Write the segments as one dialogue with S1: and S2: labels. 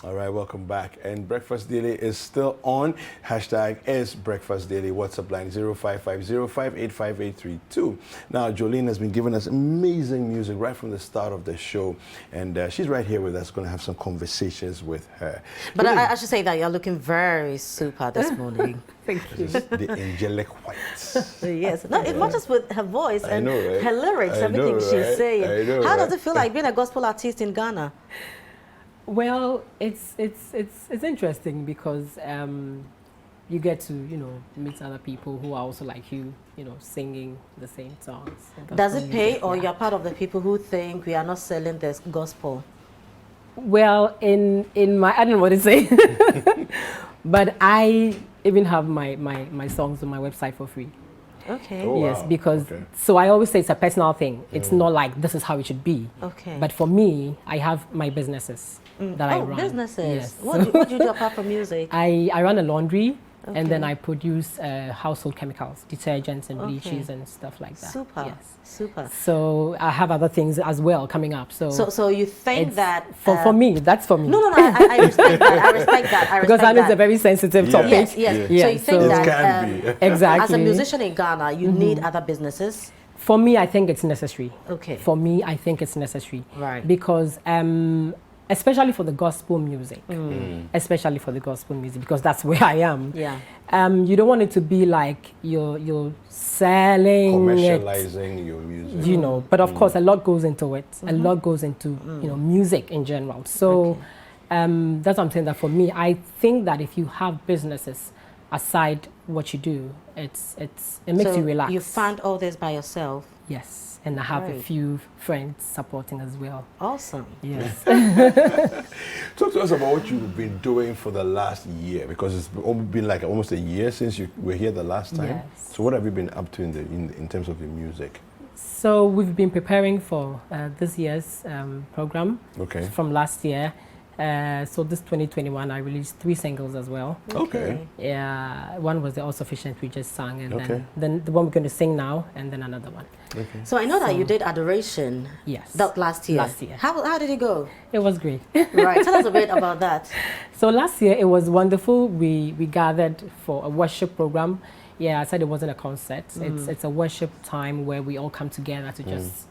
S1: All right, welcome back. And Breakfast Daily is still on. Hashtag is Breakfast Daily. WhatsApp line 0550585832. Now, Jolene has been giving us amazing music right from the start of the show. And she's right here with us, going to have some conversations with her.
S2: But I should say that you're looking very super this morning.
S3: Thank you.
S1: The angelic whites.
S2: Yes. No, it's not just with her voice and
S1: know, right?
S2: her lyrics, everything
S1: know,
S2: she's
S1: right?
S2: saying.
S1: Know,
S2: How
S1: right?
S2: does it feel like being a gospel artist in Ghana?
S3: Well, it's interesting because you get to meet other people who are also like you, singing the same songs.
S2: Does it pay, or you're part of the people who think we are not selling this gospel?
S3: Well, in my, I don't know what to say, but I even have my songs on my website for free.
S2: Okay.
S1: Oh,
S3: Yes,
S1: wow.
S3: because
S1: Okay.
S3: so I always say it's a personal thing. It's not like this is how it should be.
S2: Okay.
S3: But for me, I have my businesses that I run.
S2: Businesses.
S3: Yes.
S2: What do you do apart from music?
S3: I run a laundry, and then
S2: Okay.
S3: I produce household chemicals, detergents and bleaches
S2: Okay.
S3: and stuff like that.
S2: Super.
S3: Yes.
S2: Super.
S3: So I have other things as well coming up.
S2: So you think
S3: it's
S2: that
S3: for me, that's for me.
S2: No, I respect that. I respect that.
S3: Because I know it's a
S2: that.
S3: very sensitive
S1: Yeah.
S3: topic.
S2: Yes, yes.
S3: Yeah,
S2: So you think
S3: so-
S2: that
S1: It can be.
S3: Exactly.
S2: as a musician in Ghana, you need other businesses?
S3: For me, I think it's necessary.
S2: Okay.
S3: For me, I think it's necessary.
S2: Right.
S3: Because especially for the gospel music, especially for the gospel music, because that's where I am.
S2: Yeah.
S3: You don't want it to be like you're selling it,
S1: Commercializing your music.
S3: but of course a lot goes into it. A lot goes into music in general. So that's what I'm saying, that for me, I think that if you have businesses aside what you do, it makes you relax.
S2: You found all this by yourself.
S3: Yes. And I have a
S2: Right.
S3: few friends supporting as well.
S2: Awesome.
S3: Yes.
S1: Talk to us about what you've been doing for the last year, because it's been like almost a year since you were here the last time.
S3: Yes.
S1: So what have you been up to in terms of your music?
S3: So we've been preparing for this year's program
S1: Okay.
S3: from last year. So this 2021, I released 3 singles as well.
S1: Okay.
S3: Yeah, one was the All Sufficient we just sang, and
S1: Okay.
S3: then the one we're going to sing now, and then another one.
S1: Okay.
S2: So I know that you did Adoration
S3: Yes.
S2: that last year.
S3: Last year.
S2: How did it go?
S3: It was great.
S2: Right. Tell us a bit about that.
S3: So last year it was wonderful. We gathered for a worship program. Yeah, I said it wasn't a concert. It's a worship time where we all come together to just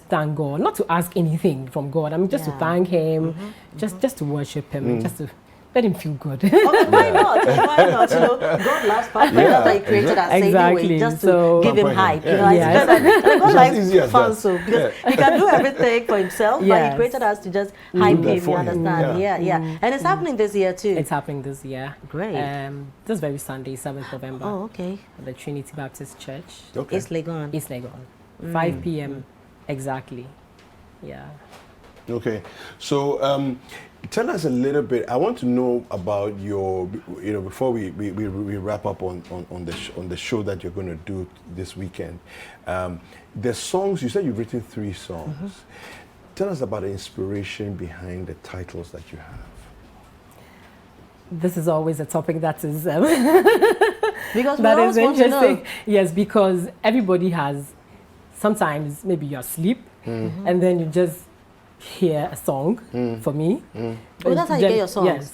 S3: thank God, not to ask anything from God. I mean, just to
S2: Yeah.
S3: thank Him, just to worship Him, and just to let Him feel good.
S2: Okay, why not? Why not? God loves pastors.
S1: Yeah,
S2: That's why He created us
S3: exactly.
S2: anyway, just to
S3: So-
S2: give Him
S1: Pamper him.
S2: hype. You
S1: Yeah.
S2: know,
S3: Yeah.
S2: it's better. And God
S1: It's as easy
S2: likes
S1: as
S2: fun,
S1: that.
S2: so because He can do everything for Himself, but He
S3: Yes.
S2: created us to just hype
S1: that
S2: Him.
S1: for
S2: You
S1: him.
S2: understand?
S1: Yeah.
S2: Yeah. And it's happening this year too.
S3: It's happening this year.
S2: Great.
S3: This very Sunday, 7th November,
S2: Oh, okay.
S3: at the Trinity Baptist Church,
S1: Okay.
S2: East Legon.
S3: East Legon, 5 p.m. exactly. Yeah.
S1: Okay. So tell us a little bit. I want to know about your, before we wrap up on the show that you're going to do this weekend. The songs, you said you've written 3 songs. Tell us about the inspiration behind the titles that you have.
S3: This is always a topic that is
S2: Because we
S3: that
S2: always
S3: is
S2: want to
S3: interesting.
S2: know.
S3: Yes, because everybody has, sometimes maybe you're asleep and then you just hear a song. For me,
S2: Oh, that's how you get your songs?
S3: Yes,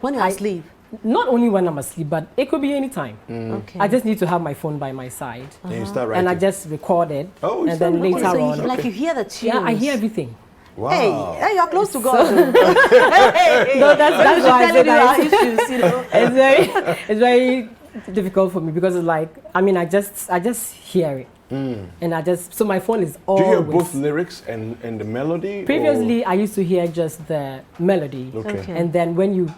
S2: When you're asleep.
S3: not only when I'm asleep, but it could be any time.
S2: Okay.
S3: I just need to have my phone by my side,
S1: And you start writing.
S3: and I just record it,
S1: Oh, you
S3: and
S1: start
S3: then later
S1: recording.
S3: on,
S2: So you hear the tunes.
S3: yeah, I hear everything.
S1: Wow.
S2: Hey, you're close to God. Hey,
S3: No, that's why I said
S2: our
S3: that.
S2: issues, you know.
S3: It's very difficult for me because it's like, I mean, I just hear it, and so my phone is
S1: Do you
S3: always.
S1: hear both lyrics and the melody? or-
S3: Previously, I used to hear just the melody,
S1: Okay.
S3: and then when you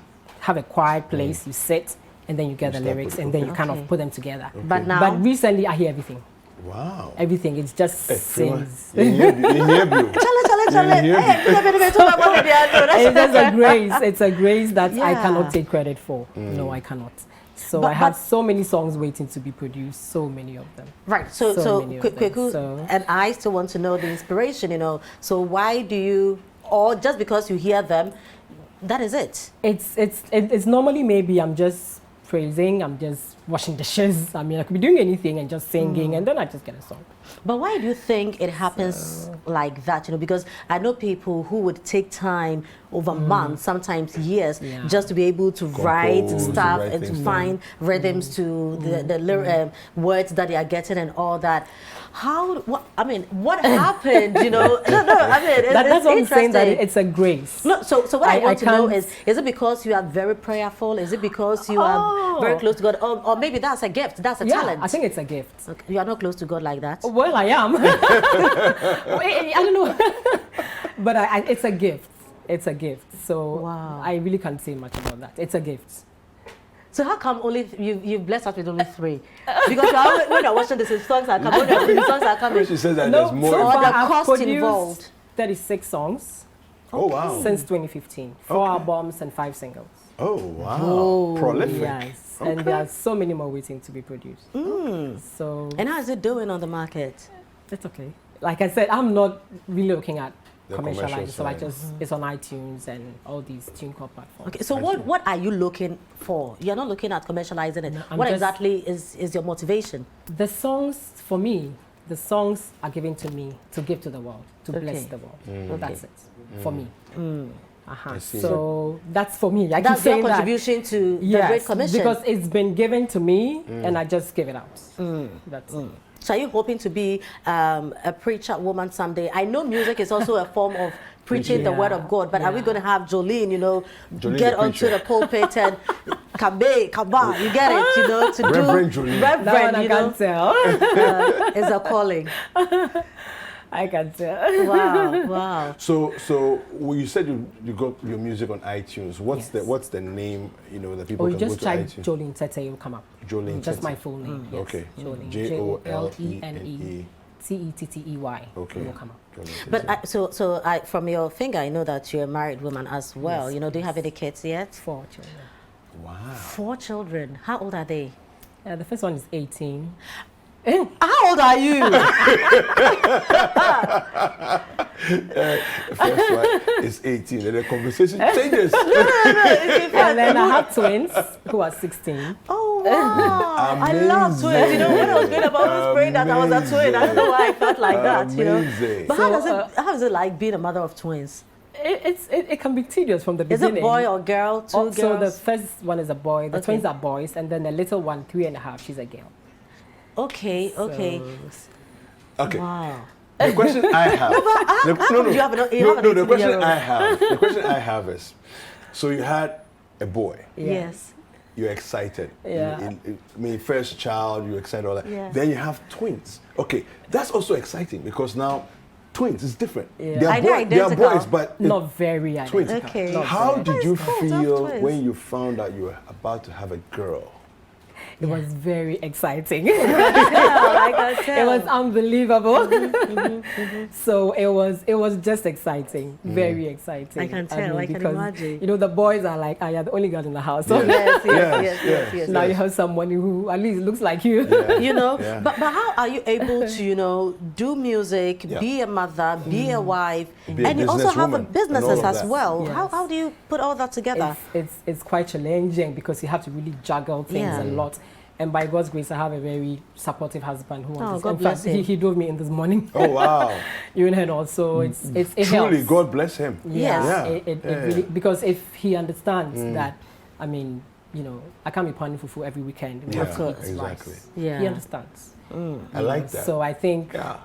S3: have a quiet place, you sit, and then you get
S1: You
S3: the
S1: start
S3: lyrics,
S1: putting-
S3: and then you kind
S2: Okay.
S3: of put them together.
S2: But now,
S3: But recently, I hear everything.
S1: Wow.
S3: Everything. It's just
S1: Hey,
S3: sings.
S1: You hear you.
S2: chale.
S1: You hear
S2: Hey,
S3: It's just a grace. It's a grace that I
S2: Yeah.
S3: cannot take credit for. No, I cannot. So
S2: But-
S3: I have so many songs waiting to be produced. So many of them.
S2: Right. So
S3: So many of them,
S2: Kweku
S3: so-
S2: and I still want to know the inspiration. You know. So why do you, or just because you hear them, that is it?
S3: It's normally maybe I'm just praising. I'm just washing dishes. I mean, I could be doing anything and just singing, and then I just get a song.
S2: But why do you think it happens like that? You know, because I know people who would take time over months, sometimes years, just to be able to write stuff and to find rhythms to the words that they are getting and all that. What happened? You know, I mean,
S3: that's what I'm saying, that
S2: interesting.
S3: it's a grace.
S2: No, so what I want to know
S3: can't-
S2: is it because you are very prayerful? Is it because you are very close to God? Or maybe that's a gift, that's a talent?
S3: I think it's a gift.
S2: Okay. You are not close to God like that?
S3: Well, I am. I don't know. But it's a gift. It's a gift. So
S2: Wow.
S3: I really can't say much about that. It's a gift.
S2: So how come only you've blessed us with only 3? Because when you're watching this, songs are coming. When the songs are coming.
S1: She says that
S3: No,
S1: there's more.
S3: so
S2: Or
S3: far
S2: the
S3: I've
S2: cost
S3: produced
S2: involved.
S3: 36 songs
S1: Oh wow.
S3: since 2015. 4 albums and 5 singles.
S1: Oh wow.
S2: Oh,
S1: Prolific.
S3: Yes. And there are so many more waiting to be produced. So
S2: And how is it doing on the market?
S3: it's okay. Like I said, I'm not really looking at
S1: The commercial
S3: commercializing, so I
S1: side.
S3: just it's on iTunes and all these TuneCore platforms.
S2: Okay, so what are you looking for? You're not looking at commercializing it.
S3: No, I'm
S2: What
S3: just-
S2: exactly is your motivation?
S3: The songs, for me, the songs are given to me to give to the world, to bless
S2: Okay.
S3: the world. So that's it for me.
S1: I see.
S3: So that's for me. I keep
S2: That's your
S3: saying that.
S2: contribution to the
S3: Yes,
S2: Great Commission.
S3: because it's been given to me and I just give it out. That's it.
S2: So are you hoping to be a preacher woman someday? I know music is also a form of preaching the word of God, but are we going to have Jolene, you know,
S1: Jolene
S2: get
S1: the
S2: onto
S1: preacher.
S2: the pulpit and kaba, you get it, you know, to
S1: Reverend
S2: do
S1: Jolene.
S3: That one
S2: reverend,
S3: I
S2: you know,
S3: can't tell.
S2: is a calling.
S3: I can tell.
S2: Wow, wow.
S1: So well, you said you got your music on iTunes. What's the name? You know, that people
S3: Or you
S1: can go
S3: just
S1: to
S3: type
S1: iTunes.
S3: Jolene Tete, it will come up.
S1: Jolene
S3: Just
S1: Tete.
S3: my full name. Yes.
S1: Okay.
S3: Jolene.
S1: Jolene.
S3: Tettey.
S1: Okay.
S3: It will come up.
S1: Jolene
S2: But
S1: Tete.
S2: from your finger, I know that you're a married woman as well.
S3: Yes,
S2: You know, do you have any kids yet?
S3: 4 children.
S1: Wow.
S2: 4 children. How old are they?
S3: The first one is 18.
S2: How old are you?
S1: First one is 18, and the conversation changes.
S3: And then I have twins who are 16.
S2: Oh wow! I love twins. You know, when I was growing up, I always prayed that I was a twin. I don't know why I felt like that. You know.
S1: Amazing.
S2: But how is it like being a mother of twins?
S3: It can be tedious from the
S2: Is
S3: beginning.
S2: it boy or girl? Two girls.
S3: So the first one is a boy. The
S2: Okay.
S3: twins are boys, and then the little one, 3.5, she's a girl.
S2: Okay. Okay.
S1: Okay.
S2: Wow.
S1: The question I have.
S2: how come you have an- you have an
S1: The
S2: 18-year-old?
S1: question I have is, so you had a boy.
S2: Yes.
S1: You're excited.
S3: Yeah.
S1: I mean, first child, you're excited, all that.
S2: Yeah.
S1: Then you have twins. Okay, that's also exciting because now twins is different.
S3: Yeah.
S1: They
S2: Are
S1: are,
S2: they
S1: they are
S2: identical?
S1: boys, but
S3: Not very
S1: twins.
S3: identical.
S2: Okay.
S3: Not
S1: How
S3: very.
S1: did you
S2: That's cool to have
S1: feel
S2: twins.
S1: when you found out you were about to have a girl?
S3: It was very exciting.
S2: I can
S3: It
S2: tell.
S3: was unbelievable. So it was just exciting, very exciting.
S2: I can tell, I can
S3: because,
S2: imagine.
S3: You know, the boys are like, you're the only girl in the house. So
S2: Yes,
S1: Yes,
S2: yes.
S3: now you have someone who at least looks like you.
S1: Yeah.
S2: You know,
S1: Yeah.
S2: but how are you able to, you know, do music,
S1: Yeah.
S2: be a mother, be a wife,
S1: Be a
S2: and you also have a
S1: businesswoman and
S2: businesses
S1: all of
S2: as
S1: that.
S2: well?
S3: Yes.
S2: How do you put all that together?
S3: It's quite challenging because you have to really juggle things
S2: Yeah.
S3: a lot. And by God's grace, I have a very supportive husband who understands.
S2: God
S3: In
S2: bless
S3: fact,
S2: him.
S3: he drove me in this morning.
S1: Oh wow!
S3: You know, also it
S1: Truly,
S3: helps.
S1: God bless him.
S2: Yes.
S1: Yeah.
S3: It really, because if he understands that, I mean, you know, I can't be pounding fufu every weekend. We
S1: Yeah,
S3: have to eat
S1: exactly.
S3: rice.
S2: Yeah.
S3: He understands.
S1: I like that.
S3: So I think
S1: yeah.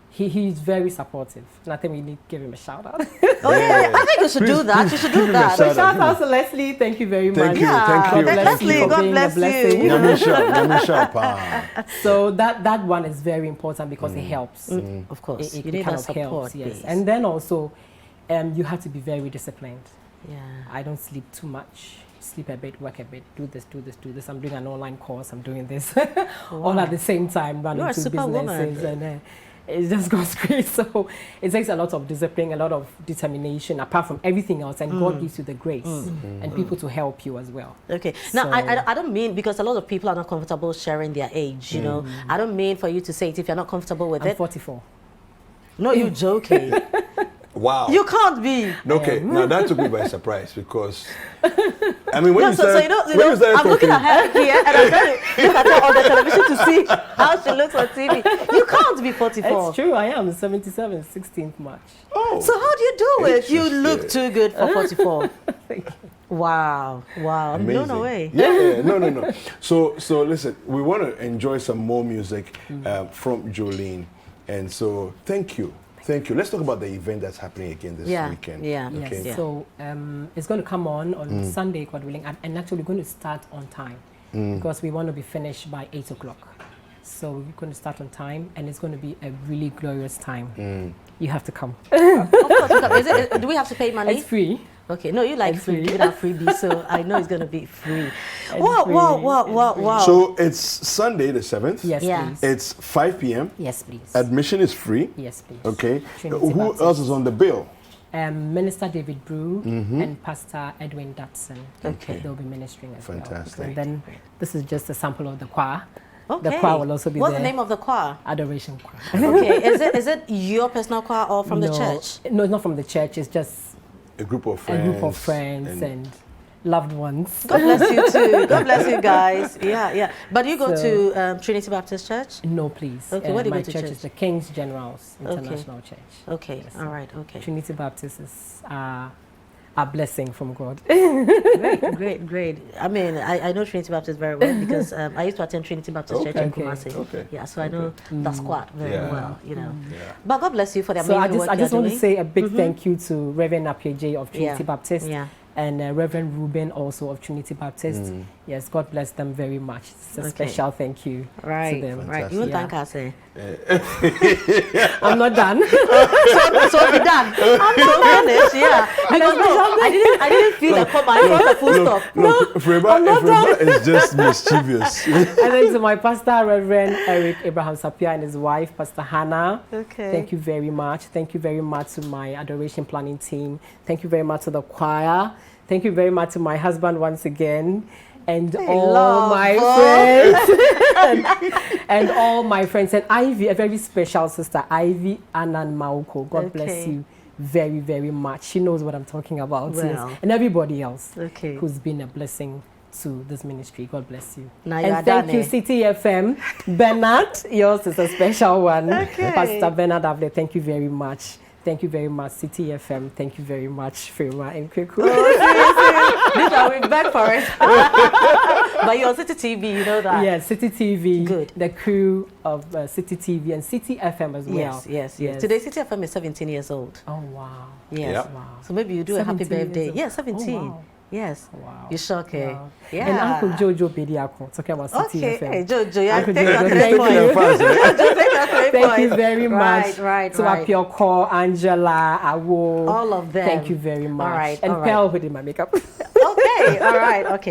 S3: he's very supportive. And I think we need to give him a shout out.
S2: Oh yeah, I think you should do that. You should do
S1: give him a
S2: that.
S1: shout
S3: Shout out to Leslie. Thank you very
S1: Thank
S3: much.
S1: you, thank you,
S3: God bless
S1: thank
S3: you
S1: you.
S3: for
S2: God
S3: being
S2: bless
S3: a blessing.
S2: you.
S1: Nyamisha, pa.
S3: So that one is very important because it helps.
S2: Of course,
S3: It
S2: you need
S3: kind
S2: that
S3: of helps,
S2: support.
S3: yes.
S2: base.
S3: And then also, you have to be very disciplined.
S2: yeah.
S3: I don't sleep too much. Sleep a bit, work a bit, do this. I'm doing an online course. I'm doing this, all at the same time, running
S2: You're a
S3: 2
S2: superwoman.
S3: businesses, and it just goes great. So it takes a lot of discipline, a lot of determination, apart from everything else, and God gives you the grace and people to help you as well.
S2: Okay. Now,
S3: So-
S2: I don't mean, because a lot of people are not comfortable sharing their age, you know. I don't mean for you to say it if you're not comfortable with
S3: I'm
S2: it.
S3: 44.
S2: No, you joking.
S1: Wow.
S2: You can't be.
S1: Okay, now that took me by surprise because I mean when
S2: No,
S1: you
S2: so
S1: started,
S2: you know,
S1: when you started
S2: I'm looking
S1: talking,
S2: at her here and I'm trying to look at her on the television to see how she looks on TV. You can't be 44.
S3: It's true, I am 77, 16th March.
S1: oh,
S2: So how do you do it? You
S1: Interesting.
S2: look too good for 44.
S3: Thank you.
S2: Wow. I'm blown
S1: amazing.
S2: away.
S1: Yeah, no. So listen, we want to enjoy some more music from Jolene, and so thank you. Let's talk about the event that's happening again this weekend.
S2: Yeah.
S3: Yes,
S1: Okay.
S3: so it's going to come on Sunday, God willing, and actually we're going to start on time because we want to be finished by 8 o'clock. So we're going to start on time, and it's going to be a really glorious time. You have to come.
S2: Of course. Do we have to pay money?
S3: It's free.
S2: Okay, no, you like
S3: It's
S2: free,
S3: free.
S2: giving out freebies, so I know it's going to be free.
S3: It's
S2: Wow,
S3: free.
S2: wow.
S1: So it's Sunday the 7th.
S3: Yes,
S2: Yeah.
S3: please.
S1: It's 5 p.m.
S3: Yes, please.
S1: Admission is free.
S3: Yes, please.
S1: Okay.
S3: Trinity
S1: Who
S3: Baptist.
S1: else is on the bill?
S3: Minister David Brew and Pastor Edwin Datson.
S2: Okay.
S3: They'll be ministering as well.
S1: Fantastic.
S3: And then this is just a sample of the choir.
S2: Okay.
S3: The choir will also be
S2: What's
S3: there.
S2: the name of the choir?
S3: Adoration choir.
S2: Okay, is it your personal choir or from the church?
S3: No, it's not from the church. It's just
S1: A group of
S3: a
S1: friends.
S3: group of friends and loved ones.
S2: God bless you too. God bless you guys. Yeah. But you go
S3: So-
S2: to Trinity Baptist Church?
S3: No, please.
S2: Okay, where do you
S3: my
S2: go to
S3: church
S2: church?
S3: is the King's Generals International Church.
S2: Okay,
S3: Yes.
S2: all right, okay.
S3: Trinity Baptist is a blessing from God.
S2: Great. I mean, I know Trinity Baptist very well because I used to attend Trinity Baptist Church in
S3: Okay.
S2: Kumasi.
S1: Okay.
S2: Yeah, so I know that squad very
S1: Yeah.
S2: well, you know.
S1: Yeah.
S2: But God bless you for the
S3: So
S2: amazing
S3: I
S2: work
S3: just
S2: you're
S3: want to
S2: doing.
S3: say a big thank you to Reverend Apieje of Trinity
S2: Yeah.
S3: Baptist
S2: Yeah.
S3: and Reverend Ruben also of Trinity Baptist. Yes, God bless them very much. It's a
S2: Okay.
S3: special thank you
S2: Right,
S3: to them.
S2: right. You won't
S3: Yeah.
S2: thank us, eh?
S3: I'm not done.
S2: So be done. I'm not finished, yeah. Because no, I didn't feel the comma. I thought the full stop.
S1: Look, Freba is just mischievous.
S3: And then to my pastor, Reverend Eric Abraham Sapia, and his wife, Pastor Hannah.
S2: Okay.
S3: Thank you very much. Thank you very much to my adoration planning team. Thank you very much to the choir. Thank you very much to my husband once again. And all
S2: love,
S3: my friends. and all my friends. And Ivy, a very special sister, Ivy Anan Mauko. God bless
S2: Okay.
S3: you very, very much. She knows what I'm talking about.
S2: Well.
S3: Yes. And everybody else
S2: Okay.
S3: who's been a blessing to this ministry. God bless you.
S2: Now you
S3: and
S2: are
S3: thank
S2: done,
S3: you,
S2: eh?
S3: City FM. Bernard, yours is a special one.
S2: Okay.
S3: Pastor Bernard Avle, thank you very much. Thank you very much, City FM. Thank you very much, Firma and Kweku.
S2: This I will back for it. But you're on City TV, you know that.
S3: Yeah, City TV.
S2: Good.
S3: The crew of City TV and City FM as well.
S2: Yes. Today City FM is 17 years old.
S3: Oh, wow.
S2: Yes.
S1: Yep.
S3: Wow.
S2: So maybe you do a happy
S3: 17 years
S2: birthday.
S3: old.
S2: Yeah, 17.
S3: Oh, wow.
S2: Yes.
S3: Wow.
S2: You shock, eh?
S3: Wow.
S2: Yeah.
S3: And Uncle Jojo Bediako, talking about City
S2: Okay,
S3: FM.
S2: hey, Jojo, yeah,
S3: Uncle
S2: take your
S3: Jojo,
S2: 3
S3: thank
S2: points.
S3: you.
S2: Jojo, take your 3
S3: Thank
S2: points.
S3: you very much.
S2: Right.
S3: To Apioko, Angela, Awo.
S2: All of them.
S3: Thank you very much.
S2: All right,
S3: And
S2: all right.
S3: Pearl who did my makeup.
S2: Okay, all right, okay.